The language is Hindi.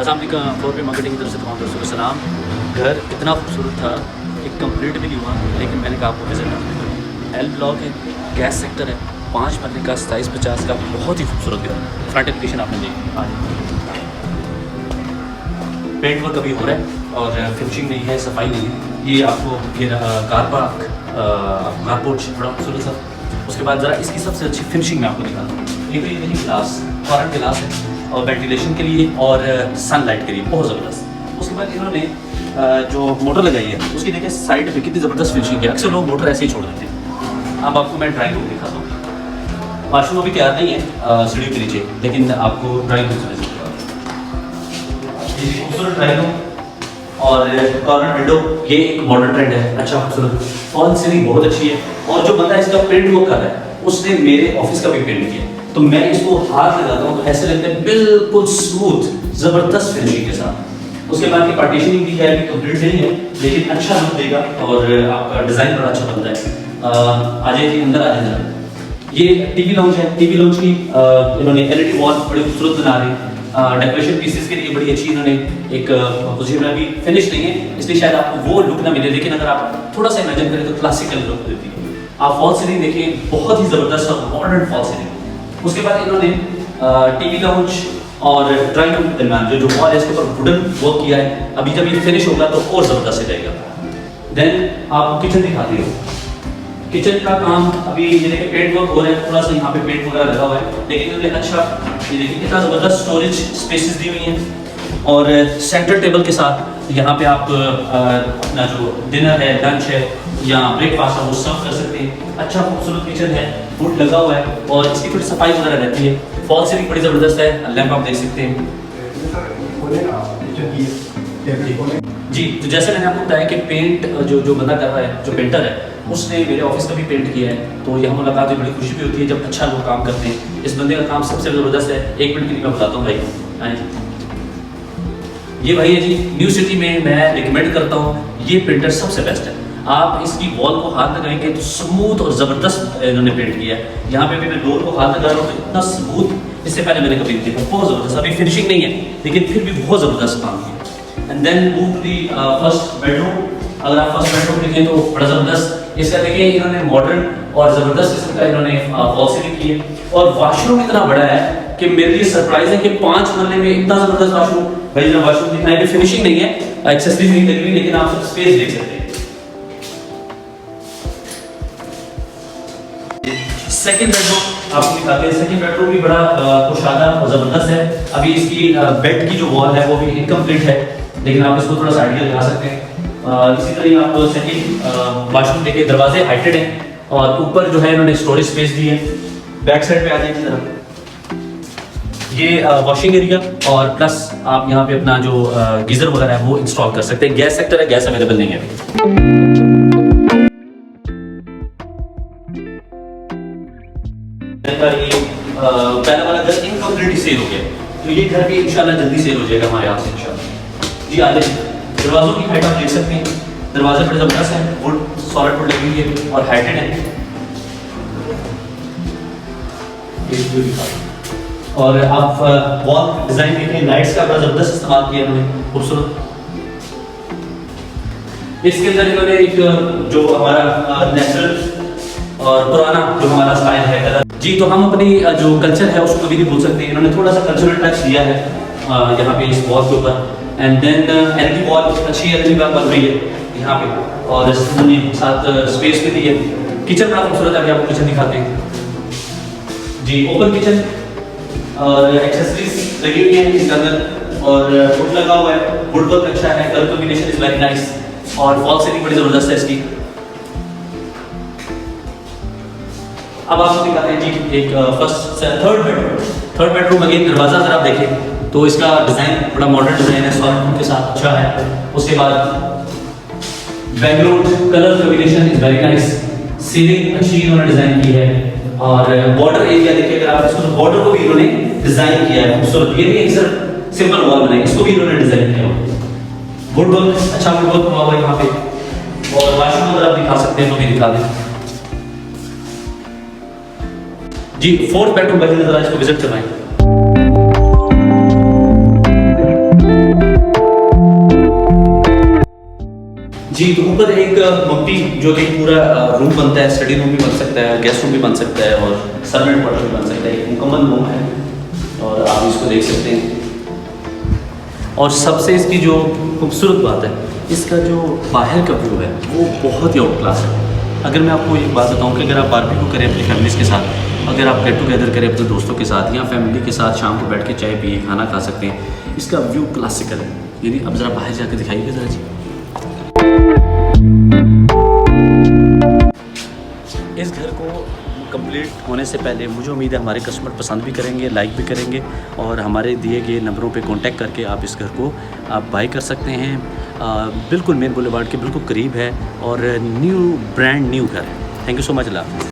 अस्सलाम वालेकुम, 4P मार्केटिंग की तरफ से तमाम दोस्तों को सलाम। घर इतना खूबसूरत था कि कंप्लीट भी नहीं हुआ, लेकिन मैंने कहा आपको विजिट करने का। एल ब्लॉक है, गैस सेक्टर है, 5 मरले का 2750 का बहुत ही खूबसूरत घर। फ्रंट एलिवेशन आपने देखी, पेंट वर्क अभी हो रहा है और फिनिशिंग नहीं है, सफाई नहीं है। ये आपको ये कार पार्क कारपोर्च बड़ा खूबसूरत था। उसके बाद ज़रा इसकी सबसे अच्छी फिनिशिंग मैं आपको दिखाता हूँ। ये तो ये देखिए ग्लास, फॉरेन ग्लास है और वेंटिलेशन के लिए और सनलाइट के लिए बहुत ज़बरदस्त। उसके बाद इन्होंने जो मोटर लगाई है उसकी देखिए साइड पे कितनी ज़बरदस्त फिनिशिंग है। अक्सर लोग मोटर ऐसे ही छोड़ देते हैं। अब आपको मैं ड्राइंग रूम दिखाता हूँ। वाशरूम अभी तैयार नहीं है सीढ़ी के नीचे, लेकिन आपको ड्राइंग रूम से खूबसूरत ड्राइंग रूम और कॉर्नर विंडो। ये एक मॉडर्न ट्रेंड है, अच्छा खूबसूरत। फॉल सीलिंग बहुत अच्छी है और जो बंदा इसका पेंट वर्क कर रहा है उसने मेरे ऑफिस का भी पेंट किया, तो मैं इसको हाथ लगाता हूँ तो ऐसे लगता है बिल्कुल स्मूथ, ज़बरदस्त फिनिशिंग के साथ। उसके बाद की पार्टीशनिंग भी है, अभी कंप्लीट नहीं है, लेकिन अच्छा लुक देगा और आपका डिज़ाइन बड़ा अच्छा बनता है। आ जाइए अंदर आ जाइए। ये टीवी लाउंज है। टीवी लाउंज की इन्होंने एलईडी वॉल बड़ी खूबसूरत बना रहे हैं। डेकोरेशन पीसेस के लिए बड़ी अच्छी इन्होंने एक पोजीशन में अभी फिनिश नहीं है, इसलिए शायद आपको वो लुक ना मिले, लेकिन अगर आप थोड़ा सा इमेजिन करें तो क्लासिकल लुक देती है। आप फॉल सीलिंग देखिए, बहुत ही ज़बरदस्त और मॉडर्न फॉल सीलिंग। उसके बाद इन्होंने टीवी लाउंज और ड्राइंग रूम के दरमियान जो वॉल है इसके ऊपर वुडन वर्क किया है। अभी जब ये फिनिश होगा तो और ज़बरदस्त हो जाएगा। देन आपको किचन दिखाती हूँ। किचन का काम अभी ये देखिए पेंट वर्क हो रहा है, थोड़ा सा यहाँ पे पेंट वगैरह लगा हुआ है, लेकिन इन्होंने अच्छा ये देखिए कितना ज़बरदस्त स्टोरेज स्पेसेस दी हुई हैं और सेंटर टेबल के साथ यहाँ पे आप अपना जो डिनर है, लंच है या ब्रेकफास्ट है वो सर्व कर सकते हैं। अच्छा खूबसूरत किचन है, वुड लगा हुआ है और इसकी थोड़ी सफाई वगैरह रहती है। फॉल सीलिंग बड़ी ज़बरदस्त है, लैंप आप देख सकते हैं जी। तो जैसे मैंने आपको बताया कि पेंट जो बंदा कर रहा है, जो पेंटर है, उसने मेरे ऑफिस का भी पेंट किया है, तो यहाँ मुलाकात में बड़ी खुशी भी होती है जब अच्छा लोग काम करते हैं। इस बंदे का काम सबसे ज़बरदस्त है। 1 मिनट के लिए मैं बताता हूँ भाई। ये भाई है जी, न्यू सिटी में मैं रिकमेंड करता हूँ, ये पेंटर सबसे बेस्ट है। आप इसकी वॉल को हाथ लगाएंगे तो स्मूथ और ज़बरदस्त इन्होंने पेंट किया है। यहाँ पे भी मैं डोर को हाथ लगा रहा हूँ तो इतना स्मूथ इससे पहले मैंने कभी नहीं देखा, बहुत ज़बरदस्त। अभी फिनिशिंग नहीं है, लेकिन फिर भी बहुत ज़बरदस्त काम किया। And then move to the first bedroom. अगर आप फर्स्ट बेडरूम देखें तो बड़ा ज़बरदस्त इसका देखिए इन्होंने मॉडर्न और ज़बरदस्त किस्म का इन्होंने वॉल सीलिंग की है और वाशरूम इतना बड़ा है कि मेरे लिए सरप्राइज है कि 5 मरले में इतना ज़बरदस्त वाशरूम। भाई जरा वाशरूम दिखाएं कि फिनिशिंग नहीं है, एक्सेसरीज नहीं लगी हुई, लेकिन आप सब स्पेस देख सकते हैं। सेकंड बेडरूम आपको दिखाते हैं। सेकंड बेडरूम भी बड़ा कुशादा और ज़बरदस्त है। अभी इसकी बेड की जो वॉल है वो भी इनकम्प्लीट है, लेकिन आप इसको थोड़ा सा आइडिया लगा सकते हैं। इसी तरह आप सेकंड वाशरूम देखिए, दरवाजे हाइटेड हैं और ऊपर जो है इन्होंने स्टोरेज स्पेस दी है। बैक साइड पे आ जाइए जरा। ये वॉशिंग एरिया और प्लस आप यहाँ पे अपना जो गीजर वगैरह है वो इंस्टॉल कर सकते हैं। गैस सेक्टर है, गैस अवेलेबल नहीं है। पहला वाला घर इनकम्प्लीट सेल हो गया, तो ये घर भी इंशाल्लाह जल्दी सेल हो जाएगा हमारे यहाँ से इंशाल्लाह जी। आ जाइए। दरवाजों की हाइट आप देख सकते हैं, दरवाजे बड़े ज़बरदस्त हैं, वुड सॉलिड वुड लगी हुई है और हाइटेड है। और आप वॉल डिज़ाइन देखें, लाइट्स का बड़ा ज़बरदस्त इस्तेमाल किया इन्होंने, खूबसूरत। इसके अंदर इन्होंने एक जो हमारा नेचुरल और पुराना जो हमारा स्टाइल है कलर जी, तो हम अपनी जो कल्चर है उसको कभी नहीं भूल सकते। इन्होंने थोड़ा सा कल्चरल टच दिया है यहाँ पे इस वॉल के ऊपर। एंड देन एलईडी वॉल, अच्छी एलईडी वॉल बन रही है यहाँ पे और इसने साथ स्पेस भी दी है। किचन बड़ा खूबसूरत है, अभी आपको किचन दिखाते हैं जी। ओपन किचन और एक्सेसरीज लगी हुई है इसके अंदर और वुड लगा हुआ है, वुड वर्क अच्छा है, colour combination is very nice और फॉल सीलिंग बड़ी ज़बरदस्त है इसकी। अब आपको दिखाते हैं जी एक थर्ड बेडरूम अगेन। दरवाजा अगर आप देखें तो इसका डिज़ाइन बड़ा मॉडर्न डिज़ाइन है, सॉलिड के साथ अच्छा है। उसके बाद background colour combination is very nice, ceiling अच्छी इन्होंने डिज़ाइन की है और बॉर्डर एरिया देखिए अगर आप इसको, बॉर्डर को भी इन्होंने डिज़ाइन किया है खूबसूरत। ये नहीं सिर्फ सिंपल वॉल बनाई, इसको भी इन्होंने डिज़ाइन किया। वुड वर्क, अच्छा वुड वर्क हुआ हुआ है यहाँ पे और वाशरूम अगर आप दिखा सकते हैं तो भी दिखा दें जी। 4th बेडरूम पहले जरा इसको विजिट करवाएं। जी, तो ऊपर एक मम्मी जो कि पूरा रूम बनता है, स्टडी रूम भी बन सकता है, गेस्ट रूम भी बन सकता है और सर्वेंट क्वार्टर भी बन सकता है। एक मुकम्मल रूम है और आप इसको देख सकते हैं। और सबसे इसकी जो खूबसूरत बात है, इसका जो बाहर का व्यू है वो बहुत ही आउट क्लास है। अगर मैं आपको एक बात बताऊं कि अगर आप बारबेक्यू करें अपनी फैमिलीज़ के साथ, अगर आप गेट टुगेदर करें अपने दोस्तों के साथ या फैमिली के साथ शाम को बैठ के चाय पिए, खाना खा सकते हैं। इसका व्यू क्लासिकल है। यानी अब ज़रा बाहर जाकर दिखाइएगा ज़रा जी। इस घर को कंप्लीट होने से पहले मुझे उम्मीद है हमारे कस्टमर पसंद भी करेंगे, लाइक भी करेंगे और हमारे दिए गए नंबरों पे कांटेक्ट करके आप इस घर को आप बाई कर सकते हैं। बिल्कुल मेन बुलेवार्ड के बिल्कुल करीब है और ब्रांड न्यू घर है। Thank you so much. Allah.